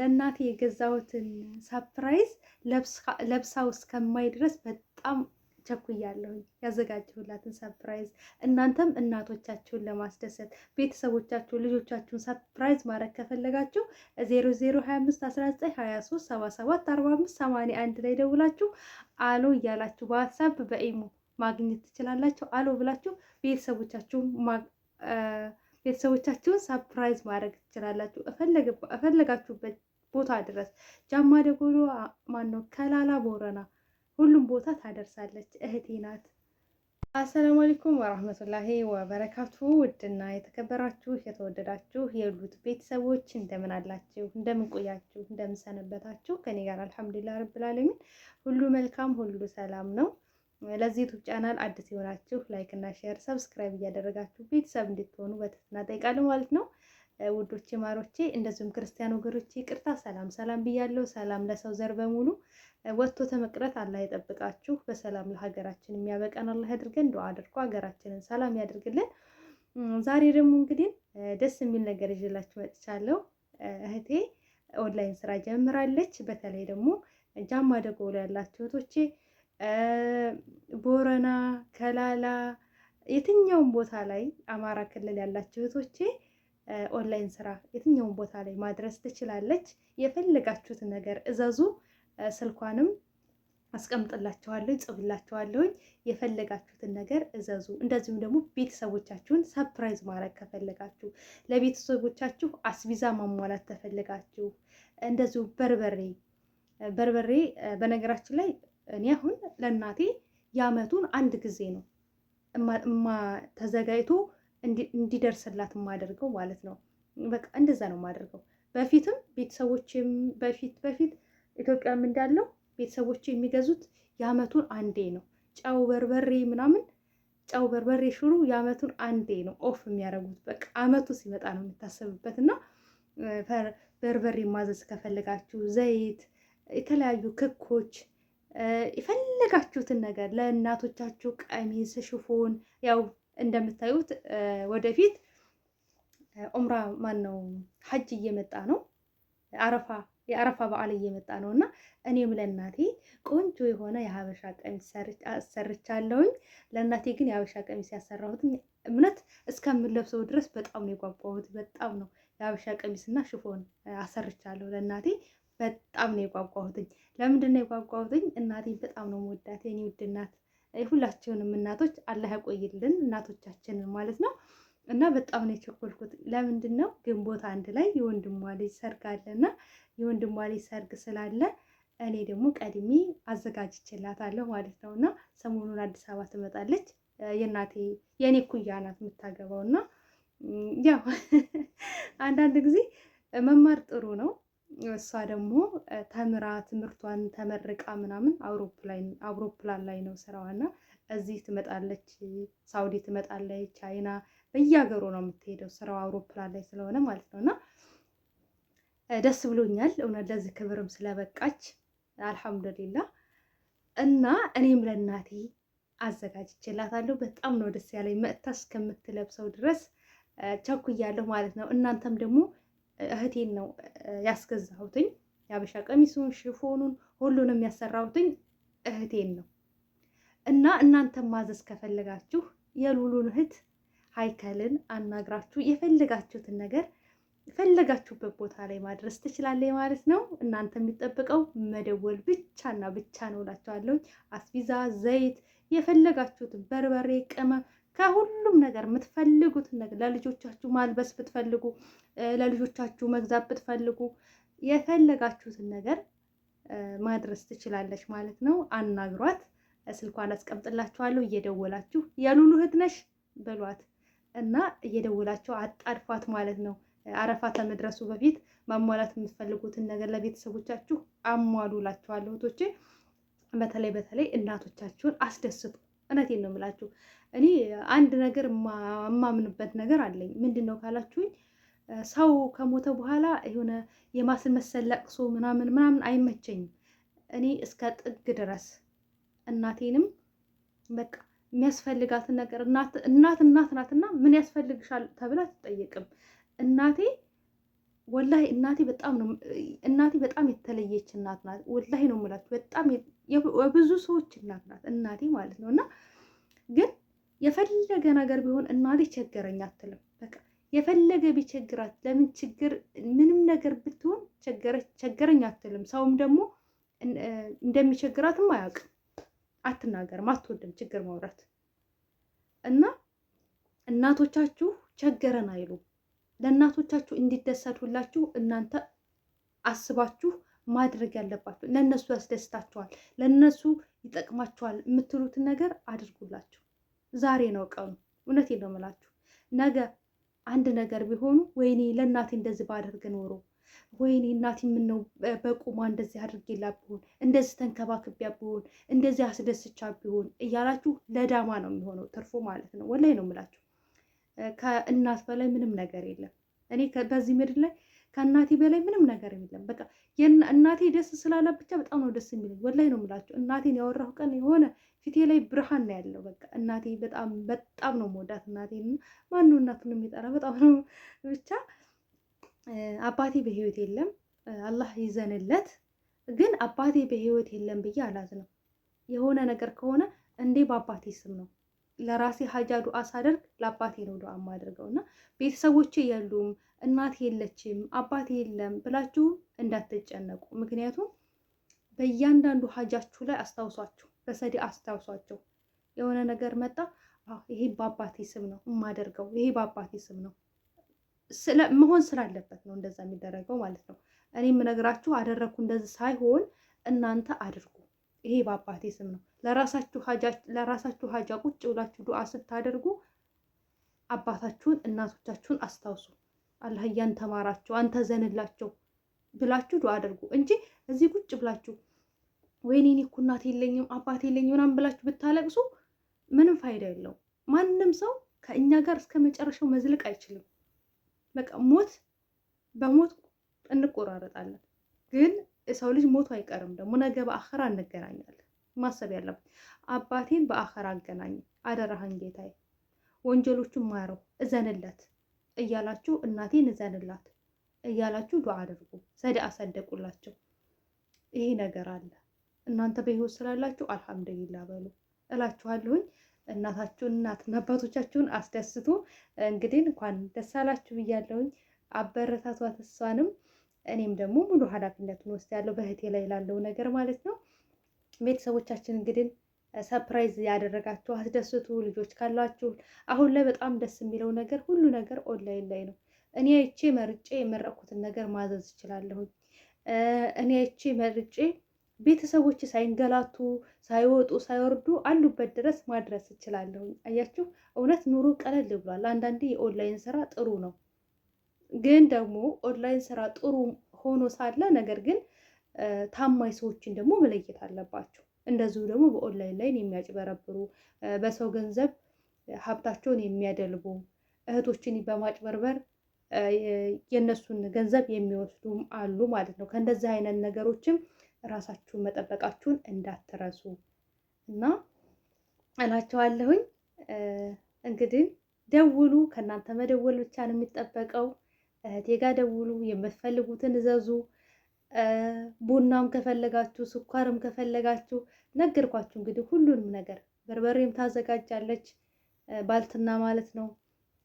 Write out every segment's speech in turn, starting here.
ለእናቴ የገዛሁትን ሰርፕራይዝ ለብሳው እስከማይ ድረስ በጣም ቸኩያለሁ። ያዘጋጀሁላትን ሰርፕራይዝ እናንተም እናቶቻችሁን ለማስደሰት ቤተሰቦቻችሁን ልጆቻችሁን ሰርፕራይዝ ማድረግ ከፈለጋችሁ 00251923774581 ላይ ደውላችሁ አሎ እያላችሁ በዋትሳፕ በኢሞ ማግኘት ትችላላችሁ። አሎ ብላችሁ ቤተሰቦቻችሁን ሰርፕራይዝ ማድረግ ትችላላችሁ። እፈለጋችሁበት ቦታ ድረስ ጃማ ደጎሎ ማነው ከላላ ቦረና ሁሉም ቦታ ታደርሳለች። እህቴ ናት። አሰላሙ አለይኩም ወራህመቱላሂ ወበረካቱ። ውድና የተከበራችሁ የተወደዳችሁ የሉት ቤተሰቦች እንደምን አላችሁ? እንደምን ቆያችሁ? እንደምን ሰነበታችሁ? ከኔ ጋር አልሐምዱሊላህ ረብል ዓለሚን ሁሉ መልካም ሁሉ ሰላም ነው። ለዚህ ዩቲዩብ ቻናል አዲስ የሆናችሁ ላይክ እና ሼር ሰብስክራይብ እያደረጋችሁ ቤተሰብ እንድትሆኑ በትህትና እጠይቃለሁ ማለት ነው። ውዶቼ ማሮቼ፣ እንደዚሁም ክርስቲያን ወገኖቼ ይቅርታ ሰላም ብያለሁ። ሰላም ለሰው ዘር በሙሉ ወጥቶ ተመቅረት አላህ ይጠብቃችሁ። በሰላም ለሀገራችን የሚያበቃን አላህ ያድርገን። ዱአ አድርጎ ሀገራችንን ሰላም ያድርግልን። ዛሬ ደግሞ እንግዲህ ደስ የሚል ነገር ይዤላችሁ መጥቻለሁ። እህቴ ኦንላይን ስራ ጀምራለች። በተለይ ደግሞ ጃማ ደጎሎ ያላችሁ እህቶቼ ቦረና፣ ከላላ የትኛውም ቦታ ላይ አማራ ክልል ያላችሁ እህቶቼ ኦንላይን ስራ የትኛውም ቦታ ላይ ማድረስ ትችላለች። የፈለጋችሁትን ነገር እዘዙ። ስልኳንም አስቀምጥላችኋለሁ፣ ጽፍላችኋለሁ። የፈለጋችሁትን ነገር እዘዙ። እንደዚሁም ደግሞ ቤተሰቦቻችሁን ሰርፕራይዝ ማድረግ ከፈለጋችሁ፣ ለቤተሰቦቻችሁ አስቢዛ ማሟላት ተፈልጋችሁ፣ እንደዚሁ በርበሬ በነገራችን ላይ እኔ አሁን ለእናቴ የአመቱን አንድ ጊዜ ነው ተዘጋጅቶ እንዲደርስላት የማደርገው ማለት ነው። በቃ እንደዛ ነው የማደርገው። በፊትም ቤተሰቦችም በፊት ኢትዮጵያም እንዳለው ቤተሰቦች የሚገዙት የአመቱን አንዴ ነው። ጨው በርበሬ ሽሩ የአመቱን አንዴ ነው ኦፍ የሚያደርጉት። በቃ አመቱ ሲመጣ ነው የሚታሰብበት። እና በርበሬ ማዘዝ ከፈለጋችሁ ዘይት፣ የተለያዩ ክኮች የፈለጋችሁትን ነገር ለእናቶቻችሁ ቀሚስ፣ ሽፎን ያው እንደምታዩት ወደፊት ኡምራ ማነው ሐጅ እየመጣ ነው። የአረፋ በዓል እየመጣ ነው እና እኔም ለእናቴ ቆንጆ የሆነ የሀበሻ ቀሚስ ሰርቻለሁኝ። ለእናቴ ግን የሀበሻ ቀሚስ ያሰራሁትኝ እምነት እስከምለብሰው ድረስ በጣም ነው የጓጓሁት። በጣም ነው የሀበሻ ቀሚስና ሽፎን አሰርቻለሁ ለእናቴ። በጣም ነው የጓጓሁትኝ። ለምንድን ነው የጓጓሁትኝ? እናቴን በጣም ነው የምወዳት የኔ ውድ እናት። ሁላችሁንም እናቶች አላህ ያቆይልን፣ እናቶቻችንን ማለት ነው። እና በጣም ነው የቸኮልኩት። ለምንድን ነው ግንቦት አንድ ላይ የወንድሟ ልጅ ሰርግ አለና የወንድሟ ልጅ ሰርግ ስላለ እኔ ደግሞ ቀድሜ አዘጋጅቼላታለሁ ማለት ነው። እና ሰሞኑን አዲስ አበባ ትመጣለች። የኔ ኩያ ናት የምታገባው። እና ያው አንዳንድ ጊዜ መማር ጥሩ ነው። እሷ ደግሞ ተምራ ትምህርቷን ተመርቃ ምናምን አውሮፕላን ላይ ነው ስራዋና እዚህ ትመጣለች፣ ሳውዲ ትመጣለች፣ ቻይና በየሀገሩ ነው የምትሄደው። ስራው አውሮፕላን ላይ ስለሆነ ማለት ነው። እና ደስ ብሎኛል እውነት ለዚህ ክብርም ስለበቃች አልሐምዱሊላህ። እና እኔም ለእናቴ አዘጋጅቼላታለሁ። በጣም ነው ደስ ያለኝ። መጥታ እስከምትለብሰው ድረስ ቸኩያለሁ ማለት ነው። እናንተም ደግሞ እህቴን ነው ያስገዛሁትኝ። የሀበሻ ቀሚሱን፣ ሽፎኑን ሁሉንም ያሰራሁትኝ እህቴን ነው። እና እናንተም ማዘዝ ከፈለጋችሁ የሉሉን እህት ሀይከልን አናግራችሁ የፈለጋችሁትን ነገር የፈለጋችሁበት ቦታ ላይ ማድረስ ትችላለች ማለት ነው። እናንተ የሚጠብቀው መደወል ብቻና ብቻ ነው እላችኋለሁ። አስቢዛ፣ ዘይት፣ የፈለጋችሁትን በርበሬ፣ ቅመም ከሁሉም ነገር የምትፈልጉትን ነገር ለልጆቻችሁ ማልበስ ብትፈልጉ፣ ለልጆቻችሁ መግዛት ብትፈልጉ የፈለጋችሁትን ነገር ማድረስ ትችላለች ማለት ነው። አናግሯት። ስልኳን አስቀምጥላችኋለሁ። እየደወላችሁ የሉሉ እህት ነሽ በሏት እና እየደወላችሁ አጣድፏት ማለት ነው። አረፋ ከመድረሱ በፊት ማሟላት የምትፈልጉትን ነገር ለቤተሰቦቻችሁ አሟሉላችኋለሁ። እህቶቼ በተለይ እናቶቻችሁን አስደስቱ። እውነቴን ነው የምላችሁ። እኔ አንድ ነገር የማምንበት ነገር አለኝ። ምንድን ነው ካላችሁኝ፣ ሰው ከሞተ በኋላ የሆነ የማስመሰል ለቅሶ ምናምን አይመቸኝም። እኔ እስከ ጥግ ድረስ እናቴንም በቃ የሚያስፈልጋትን ነገር እናት ናትና ምን ያስፈልግሻል ተብላ አትጠየቅም። እናቴ ወላሂ እናቴ በጣም የተለየች እናት ናት። ወላሂ ነው የምላችሁ። በጣም የብዙ ሰዎች እናት ናት እናቴ ማለት ነው። እና ግን የፈለገ ነገር ቢሆን እናቴ ቸገረኝ አትልም። በቃ የፈለገ ቢቸግራት ለምን ችግር ምንም ነገር ብትሆን ቸገረኝ አትልም። ሰውም ደግሞ እንደሚቸግራትም አያውቅም። አትናገርም፣ አትወድም ችግር ማውራት እና እናቶቻችሁ ቸገረን አይሉም። ለእናቶቻችሁ እንዲደሰቱላችሁ እናንተ አስባችሁ ማድረግ ያለባችሁ ለእነሱ ያስደስታችኋል፣ ለእነሱ ይጠቅማችኋል የምትሉትን ነገር አድርጉላችሁ። ዛሬ ነው ቀኑ። እውነቴን ነው የምላችሁ። ነገ አንድ ነገር ቢሆኑ ወይኔ ለእናቴ እንደዚህ ባደርግ ኖሮ፣ ወይኔ እናቴ ምነው በቁሟ እንደዚህ አድርጌላ ቢሆን፣ እንደዚህ ተንከባክቢያ ቢሆን፣ እንደዚህ አስደስቻ ቢሆን እያላችሁ ለዳማ ነው የሚሆነው ትርፉ ማለት ነው። ወላሂ ነው የምላችሁ። ከእናት በላይ ምንም ነገር የለም። እኔ በዚህ ምድር ላይ ከእናቴ በላይ ምንም ነገር የለም። በቃ እናቴ ደስ ስላለ ብቻ በጣም ነው ደስ የሚለኝ። ወላሂ ነው የምላችሁ። እናቴን ያወራሁ ቀን የሆነ ፊቴ ላይ ብርሃን ነው ያለው። በቃ እናቴ በጣም ነው የምወዳት እናቴን። ማነው እናቱን የሚጠራ? በጣም ነው ብቻ። አባቴ በህይወት የለም፣ አላህ ይዘንለት። ግን አባቴ በህይወት የለም ብዬ አላዝንም። የሆነ ነገር ከሆነ እንዴ በአባቴ ስም ነው ለራሴ ሀጃ ዱዓ ሳደርግ ለአባቴ ነው ዱዓ የማደርገው። እና ቤተሰቦቼ የሉም፣ እናቴ የለችም፣ አባቴ የለም ብላችሁ እንዳትጨነቁ። ምክንያቱም በእያንዳንዱ ሀጃችሁ ላይ አስታውሷቸው፣ በሰዲ አስታውሷቸው። የሆነ ነገር መጣ፣ ይሄ በአባቴ ስም ነው የማደርገው፣ ይሄ በአባቴ ስም ነው መሆን ስላለበት ነው እንደዛ የሚደረገው ማለት ነው። እኔ የምነግራችሁ አደረግኩ እንደዚህ ሳይሆን እናንተ አድርጉ። ይሄ በአባቴ ስም ነው። ለራሳችሁ ሀጃ ቁጭ ብላችሁ ዱዓ ስታደርጉ አባታችሁን እናቶቻችሁን አስታውሱ። አላህ እያንተማራቸው አንተ ዘንላቸው ብላችሁ ዱዓ አድርጉ እንጂ እዚህ ቁጭ ብላችሁ ወይኔ እኔ እኮ እናት የለኝም አባት የለኝም ምናምን ብላችሁ ብታለቅሱ ምንም ፋይዳ የለውም። ማንም ሰው ከእኛ ጋር እስከ መጨረሻው መዝለቅ አይችልም። በቃ በሞት እንቆራረጣለን። ግን የሰው ልጅ ሞቱ አይቀርም። ደግሞ ነገ በአኸራ እንገናኛለን። ማሰብ ያለብን አባቴን በአኸራ አገናኝ አደራህን ጌታዬ፣ ወንጀሎቹን ማረው፣ እዘንለት እያላችሁ እናቴን እዘንላት እያላችሁ ዱዓ አድርጉ፣ ሰደቃ ሰደቁላቸው። ይሄ ነገር አለ። እናንተ በህይወት ስላላችሁ አልሐምዱሊላህ በሉ እላችኋለሁኝ። እናትና አባቶቻችሁን አስደስቱ። እንግዲህ እንኳን ደስ አላችሁ ብያለሁኝ። አበረታቷት እሷንም እኔም ደግሞ ሙሉ ኃላፊነቱን ወስዳለሁ በእህቴ ላይ ላለው ነገር ማለት ነው። ቤተሰቦቻችን እንግዲህ ሰርፕራይዝ ያደረጋችሁ አስደስቱ። ልጆች ካላችሁ አሁን ላይ በጣም ደስ የሚለው ነገር ሁሉ ነገር ኦንላይን ላይ ነው። እኔ አይቼ መርጬ የመረኩትን ነገር ማዘዝ እችላለሁኝ። እኔ አይቼ መርጬ ቤተሰቦች ሳይንገላቱ ሳይወጡ ሳይወርዱ አሉበት ድረስ ማድረስ እችላለሁኝ። አያችሁ፣ እውነት ኑሮ ቀለል ብሏል። አንዳንዴ የኦንላይን ስራ ጥሩ ነው፣ ግን ደግሞ ኦንላይን ስራ ጥሩ ሆኖ ሳለ ነገር ግን ታማኝ ሰዎችን ደግሞ መለየት አለባቸው። እንደዚሁ ደግሞ በኦንላይን ላይ የሚያጭበረብሩ በሰው ገንዘብ ሀብታቸውን የሚያደልቡ እህቶችን በማጭበርበር የእነሱን ገንዘብ የሚወስዱም አሉ ማለት ነው። ከእንደዚህ አይነት ነገሮችም ራሳችሁን መጠበቃችሁን እንዳትረሱ እና እላቸዋለሁኝ። እንግዲህ ደውሉ፣ ከእናንተ መደወል ብቻ ነው የሚጠበቀው። እህቴ ጋ ደውሉ፣ የምትፈልጉትን እዘዙ። ቡናም ከፈለጋችሁ ስኳርም ከፈለጋችሁ ነገርኳችሁ። እንግዲህ ሁሉንም ነገር በርበሬም ታዘጋጃለች ባልትና ማለት ነው።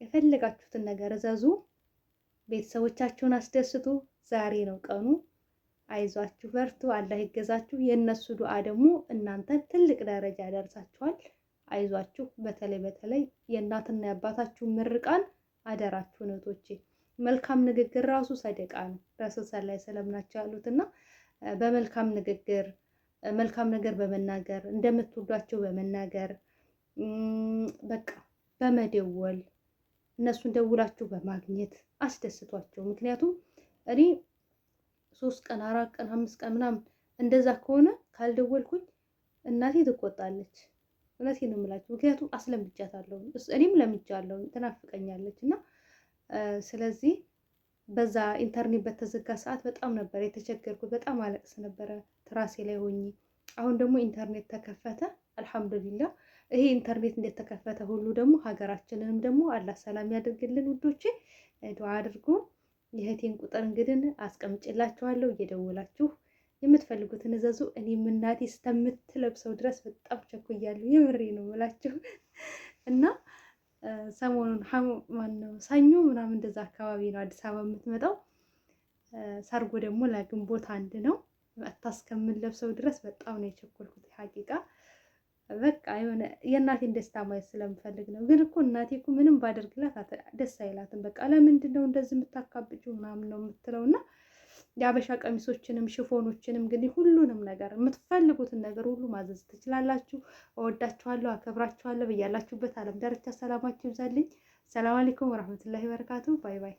የፈለጋችሁትን ነገር እዘዙ፣ ቤተሰቦቻችሁን አስደስቱ። ዛሬ ነው ቀኑ። አይዟችሁ፣ በርቱ፣ አላህ ይገዛችሁ። የእነሱ ዱዓ ደግሞ እናንተ ትልቅ ደረጃ ያደርሳችኋል። አይዟችሁ። በተለይ የእናትና የአባታችሁ ምርቃን አደራችሁን እህቶቼ። መልካም ንግግር ራሱ ሰደቃ ነው። ረሱል ሰለላሁ ዐለይሂ ወሰለም ናቸው ያሉት እና በመልካም ንግግር መልካም ነገር በመናገር እንደምትወዷቸው በመናገር በቃ በመደወል እነሱን ደውላችሁ በማግኘት አስደስቷቸው። ምክንያቱም እኔ 3 ቀን 4 ቀን 5 ቀን ምናምን እንደዛ ከሆነ ካልደወልኩኝ እናቴ ትቆጣለች። እውነቴን ነው የምላችሁ። ምክንያቱም አስለምጃታለሁ፣ እኔም ለምጃለሁ፣ ትናፍቀኛለች እና ስለዚህ በዛ ኢንተርኔት በተዘጋ ሰዓት በጣም ነበር የተቸገርኩት። በጣም አለቅስ ነበረ ትራሴ ላይ ሆኜ። አሁን ደግሞ ኢንተርኔት ተከፈተ፣ አልሐምዱሊላህ። ይሄ ኢንተርኔት እንደተከፈተ ሁሉ ደግሞ ሀገራችንንም ደግሞ አላህ ሰላም ያደርግልን ውዶቼ። ዱዓ አድርጉ። የእህቴን ቁጥር እንግዲህ አስቀምጭላችኋለሁ። እየደወላችሁ የምትፈልጉትን እዘዙ። እኔም እናቴ እስከምትለብሰው ድረስ በጣም ቸኩያለሁ። የምሬ ነው የምላችሁ እና ሰሞኑን ማነው ሰኞ ምናምን እንደዛ አካባቢ ነው አዲስ አበባ የምትመጣው። ሰርጎ ደግሞ ለግንቦት 1 ነው። መጥታ እስከምንለብሰው ድረስ በጣም ነው የቸኮልኩት ሀቂቃ። በቃ የሆነ የእናቴን ደስታ ማየት ስለምፈልግ ነው። ግን እኮ እናቴ እኮ ምንም ባደርግላት ደስ አይላትም። በቃ ለምንድን ነው እንደዚህ የምታካብጪው ምናምን ነው የምትለው። እና የአበሻ ቀሚሶችንም ሽፎኖችንም እንግዲህ ሁሉንም ነገር የምትፈልጉትን ነገር ሁሉ ማዘዝ ትችላላችሁ። እወዳችኋለሁ፣ አከብራችኋለሁ። በያላችሁበት ዓለም ዳርቻ ሰላማችሁ ይብዛልኝ። ሰላም አለይኩም ወራህመቱላሂ ወበረካቱ። ባይ ባይ።